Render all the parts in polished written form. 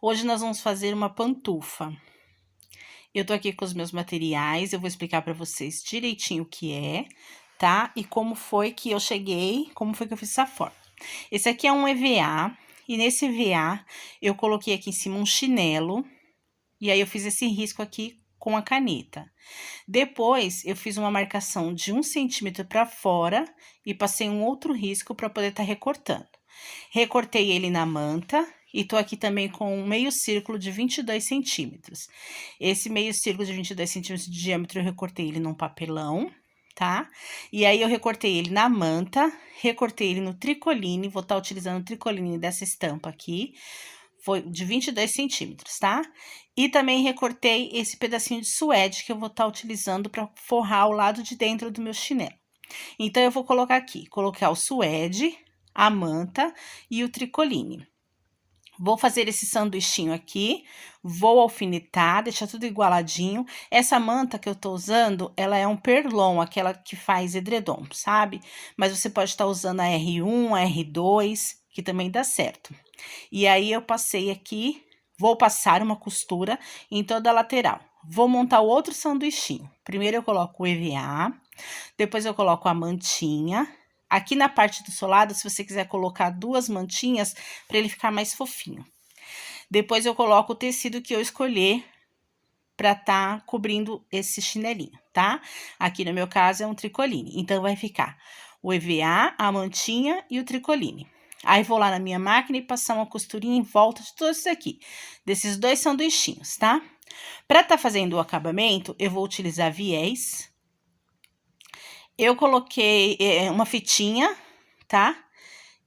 Hoje nós vamos fazer uma pantufa. Eu tô aqui com os meus materiais, eu vou explicar para vocês direitinho o que é, tá? E como foi que eu cheguei, como foi que eu fiz essa forma. Esse aqui é um EVA, e nesse EVA eu coloquei aqui em cima um chinelo, e aí eu fiz esse risco aqui com a caneta. Depois, eu fiz uma marcação de 1 centímetro para fora e passei um outro risco para poder estar recortando. Recortei ele na manta e tô aqui também com um meio círculo de 22 centímetros. Esse meio círculo de 22 centímetros de diâmetro, eu recortei ele num papelão, tá? E aí, eu recortei ele na manta, recortei ele no tricoline, vou estar utilizando o tricoline dessa estampa aqui, foi de 22 centímetros, tá? E também recortei esse pedacinho de suede que eu vou estar utilizando para forrar o lado de dentro do meu chinelo. Então, eu vou colocar aqui, colocar o suede, a manta e o tricoline. Vou fazer esse sanduichinho aqui, vou alfinetar, deixar tudo igualadinho. Essa manta que eu tô usando, ela é um perlon, aquela que faz edredom, sabe? Mas você pode estar usando a R1, a R2, que também dá certo. E aí, eu passei aqui, vou passar uma costura em toda a lateral. Vou montar o outro sanduichinho. Primeiro, eu coloco o EVA, depois eu coloco a mantinha. Aqui na parte do solado, se você quiser colocar 2 mantinhas, para ele ficar mais fofinho. Depois, eu coloco o tecido que eu escolher para tá cobrindo esse chinelinho, tá? Aqui no meu caso, é um tricoline. Então, vai ficar o EVA, a mantinha e o tricoline. Aí, vou lá na minha máquina e passar uma costurinha em volta de tudo isso aqui, desses 2 sanduichinhos, tá? Para tá fazendo o acabamento, eu vou utilizar viés. Eu coloquei uma fitinha, tá?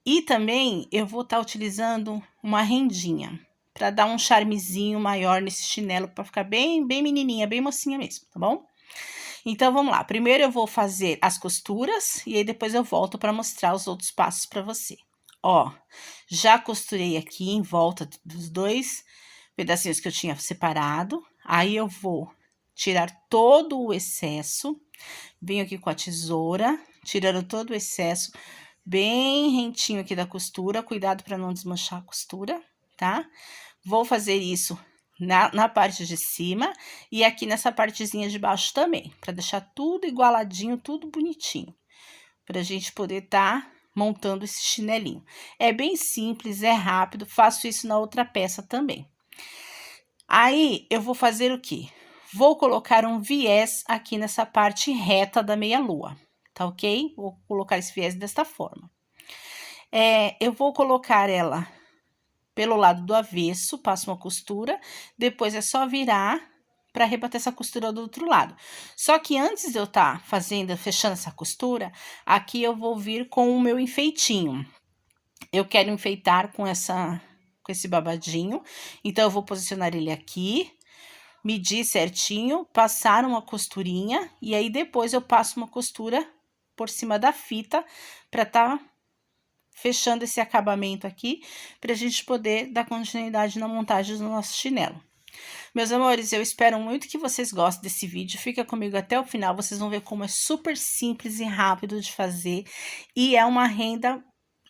E também eu vou estar utilizando uma rendinha, para dar um charmezinho maior nesse chinelo, para ficar bem menininha, bem mocinha mesmo, tá bom? Então, vamos lá. Primeiro eu vou fazer as costuras, e aí depois eu volto para mostrar os outros passos para você. Ó, já costurei aqui em volta dos 2 pedacinhos que eu tinha separado. Aí, eu vou tirar todo o excesso. Venho aqui com a tesoura, tirando todo o excesso, bem rentinho aqui da costura. Cuidado para não desmanchar a costura, tá? Vou fazer isso na parte de cima e aqui nessa partezinha de baixo também, para deixar tudo igualadinho, tudo bonitinho, pra gente poder tá montando esse chinelinho. É bem simples, é rápido, faço isso na outra peça também. Aí, eu vou fazer o quê? Vou colocar um viés aqui nessa parte reta da meia-lua, tá ok? Vou colocar esse viés desta forma. Eu vou colocar ela pelo lado do avesso, passo uma costura, depois é só virar para rebater essa costura do outro lado. Só que antes de eu tá fechando essa costura, aqui eu vou vir com o meu enfeitinho. Eu quero enfeitar com esse babadinho, então eu vou posicionar ele aqui, medir certinho, passar uma costurinha, e aí depois eu passo uma costura por cima da fita, para tá fechando esse acabamento aqui, pra gente poder dar continuidade na montagem do nosso chinelo. Meus amores, eu espero muito que vocês gostem desse vídeo, fica comigo até o final, vocês vão ver como é super simples e rápido de fazer, e é uma renda,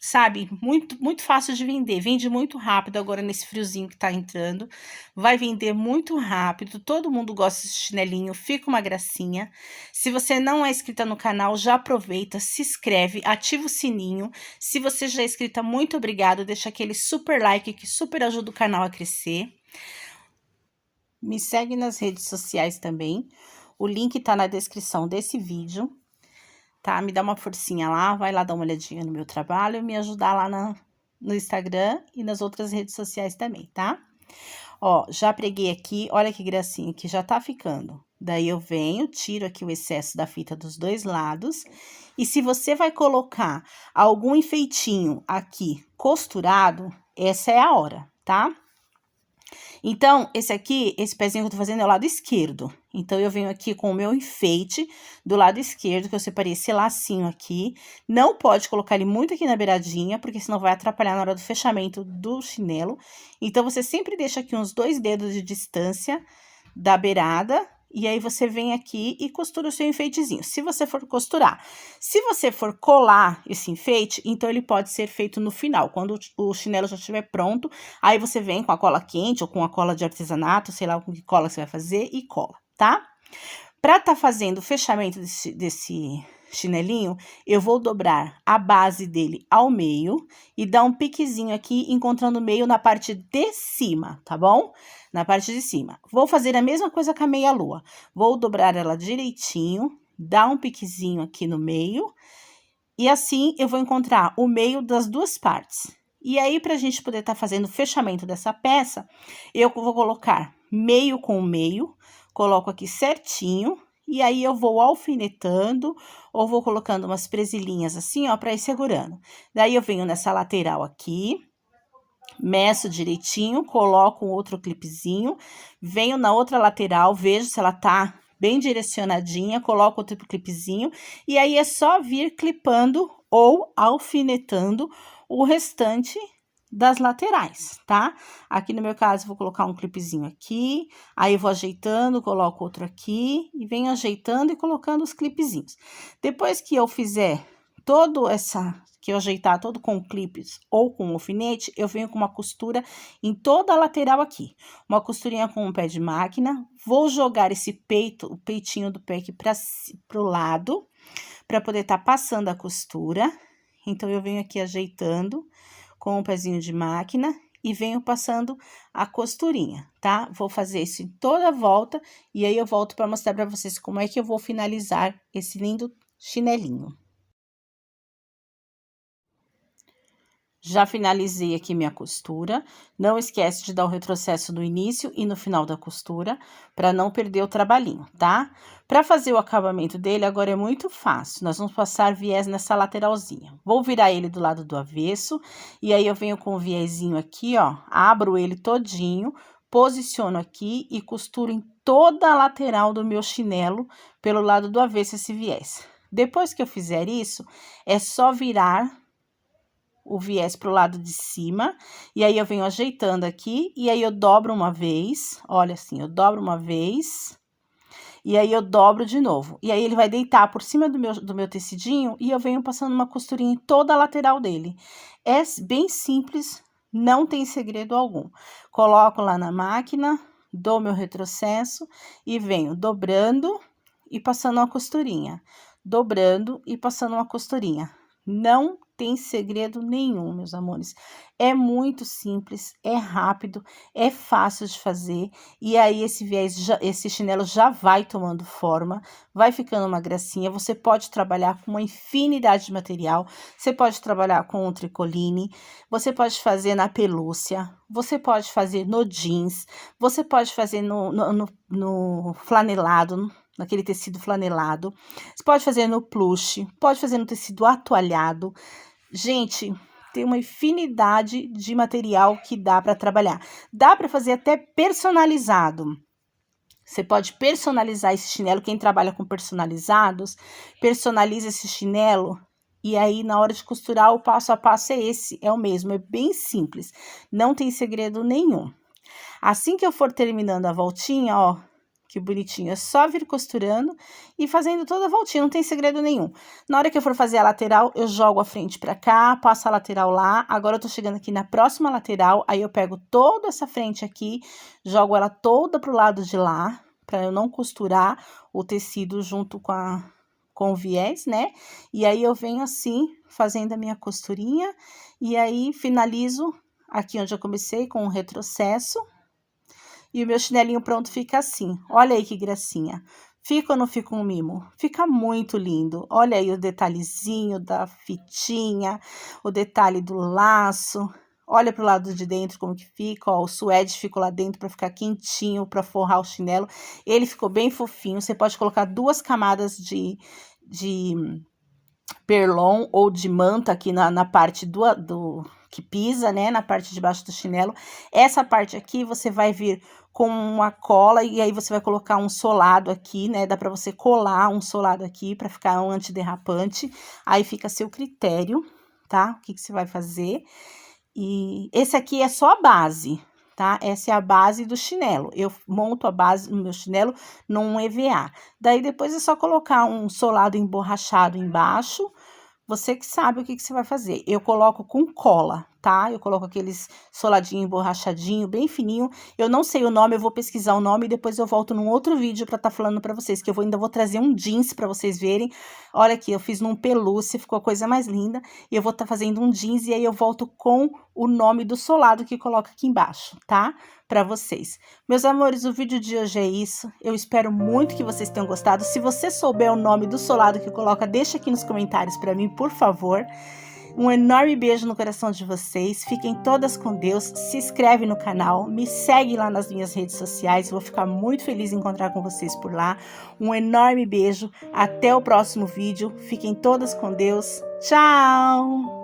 sabe, muito fácil de vender, vende muito rápido agora nesse friozinho que tá entrando, vai vender muito rápido, todo mundo gosta desse chinelinho, fica uma gracinha. Se você não é inscrita no canal, já aproveita, se inscreve, ativa o sininho. Se você já é inscrita, muito obrigado, deixa aquele super like que super ajuda o canal a crescer. Me segue nas redes sociais também, o link tá na descrição desse vídeo, tá? Me dá uma forcinha lá, vai lá dar uma olhadinha no meu trabalho e me ajudar lá no Instagram e nas outras redes sociais também, tá? Ó, já preguei aqui, olha que gracinha que já tá ficando. Daí, eu venho, tiro aqui o excesso da fita dos 2 lados. E se você vai colocar algum enfeitinho aqui costurado, essa é a hora, tá? Então, esse pezinho que eu tô fazendo é o lado esquerdo. Então, eu venho aqui com o meu enfeite do lado esquerdo, que eu separei esse lacinho aqui. Não pode colocar ele muito aqui na beiradinha, porque senão vai atrapalhar na hora do fechamento do chinelo. Então, você sempre deixa aqui uns 2 dedos de distância da beirada e aí você vem aqui e costura o seu enfeitezinho, se você for costurar. Se você for colar esse enfeite, então ele pode ser feito no final, quando o chinelo já estiver pronto, aí você vem com a cola quente ou com a cola de artesanato, sei lá com que cola você vai fazer e cola, tá? Pra tá fazendo o fechamento desse chinelinho, eu vou dobrar a base dele ao meio e dar um piquezinho aqui, encontrando o meio na parte de cima, tá bom? Na parte de cima. Vou fazer a mesma coisa com a meia-lua. Vou dobrar ela direitinho, dar um piquezinho aqui no meio, e assim eu vou encontrar o meio das duas partes. E aí, pra gente poder tá fazendo o fechamento dessa peça, eu vou colocar meio com meio, coloco aqui certinho, e aí eu vou alfinetando, ou vou colocando umas presilhinhas assim, ó, pra ir segurando. Daí eu venho nessa lateral aqui, meço direitinho, coloco um outro clipezinho, venho na outra lateral, vejo se ela tá bem direcionadinha, coloco outro clipezinho, e aí é só vir clipando ou alfinetando o restante das laterais, tá? Aqui no meu caso, vou colocar um clipezinho aqui, aí eu vou ajeitando, coloco outro aqui, e venho ajeitando e colocando os clipezinhos. Depois que eu fizer que eu ajeitar todo com clipes ou com alfinete, eu venho com uma costura em toda a lateral aqui. Uma costurinha com um pé de máquina, vou jogar esse peito, o peitinho do pé aqui pro lado, para poder estar passando a costura. Então, eu venho aqui ajeitando com o pezinho de máquina e venho passando a costurinha, tá? Vou fazer isso em toda a volta e aí eu volto para mostrar para vocês como é que eu vou finalizar esse lindo chinelinho. Já finalizei aqui minha costura, não esquece de dar o retrocesso no início e no final da costura, para não perder o trabalhinho, tá? Para fazer o acabamento dele, agora é muito fácil, nós vamos passar viés nessa lateralzinha. Vou virar ele do lado do avesso, e aí eu venho com o viezinho aqui, ó, abro ele todinho, posiciono aqui e costuro em toda a lateral do meu chinelo, pelo lado do avesso esse viés. Depois que eu fizer isso, é só virar o viés pro lado de cima, e aí eu venho ajeitando aqui, e aí eu dobro uma vez, olha assim, eu dobro uma vez, e aí eu dobro de novo. E aí ele vai deitar por cima do meu tecidinho, e eu venho passando uma costurinha em toda a lateral dele. É bem simples, não tem segredo algum. Coloco lá na máquina, dou meu retrocesso, e venho dobrando e passando uma costurinha. Dobrando e passando uma costurinha. Não tem segredo nenhum, meus amores. É muito simples, é rápido, é fácil de fazer. E aí, esse chinelo já vai tomando forma, vai ficando uma gracinha. Você pode trabalhar com uma infinidade de material. Você pode trabalhar com o tricoline, você pode fazer na pelúcia, você pode fazer no jeans, você pode fazer no flanelado, naquele tecido flanelado. Você pode fazer no plush, pode fazer no tecido atualhado. Gente, tem uma infinidade de material que dá para trabalhar. Dá para fazer até personalizado. Você pode personalizar esse chinelo. Quem trabalha com personalizados, personaliza esse chinelo. E aí, na hora de costurar, o passo a passo é esse, é o mesmo. É bem simples, não tem segredo nenhum. Assim que eu for terminando a voltinha, ó, que bonitinho, é só vir costurando e fazendo toda a voltinha, não tem segredo nenhum. Na hora que eu for fazer a lateral, eu jogo a frente pra cá, passo a lateral lá, agora eu tô chegando aqui na próxima lateral, aí eu pego toda essa frente aqui, jogo ela toda pro lado de lá, pra eu não costurar o tecido junto com o viés, né? E aí eu venho assim, fazendo a minha costurinha, e aí finalizo aqui onde eu comecei com o retrocesso. E o meu chinelinho pronto fica assim. Olha aí que gracinha. Fica ou não fica um mimo? Fica muito lindo. Olha aí o detalhezinho da fitinha, o detalhe do laço. Olha pro lado de dentro como que fica, ó. O suede ficou lá dentro para ficar quentinho, para forrar o chinelo. Ele ficou bem fofinho. Você pode colocar 2 camadas de perlon ou de manta aqui na parte do que pisa, né? Na parte de baixo do chinelo. Essa parte aqui você vai vir com uma cola e aí você vai colocar um solado aqui, né? Dá pra você colar um solado aqui pra ficar um antiderrapante. Aí fica a seu critério, tá? O que você vai fazer. E esse aqui é só a base. tá? Essa é a base do chinelo. Eu monto a base do meu chinelo num EVA. Daí, depois é só colocar um solado emborrachado embaixo. Você que sabe o que você vai fazer. Eu coloco com cola, tá? Eu coloco aqueles soladinho emborrachadinho, bem fininho. Eu não sei o nome, eu vou pesquisar o nome e depois eu volto num outro vídeo pra tá falando pra vocês, que eu ainda vou trazer um jeans pra vocês verem. Olha aqui, eu fiz num pelúcia, ficou a coisa mais linda. E eu vou tá fazendo um jeans e aí eu volto com o nome do solado que coloca aqui embaixo, tá? Pra vocês. Meus amores, o vídeo de hoje é isso. Eu espero muito que vocês tenham gostado. Se você souber o nome do solado que coloca, deixa aqui nos comentários pra mim, por favor. Um enorme beijo no coração de vocês. Fiquem todas com Deus. Se inscreve no canal, me segue lá nas minhas redes sociais. Vou ficar muito feliz em encontrar com vocês por lá. Um enorme beijo. Até o próximo vídeo. Fiquem todas com Deus. Tchau!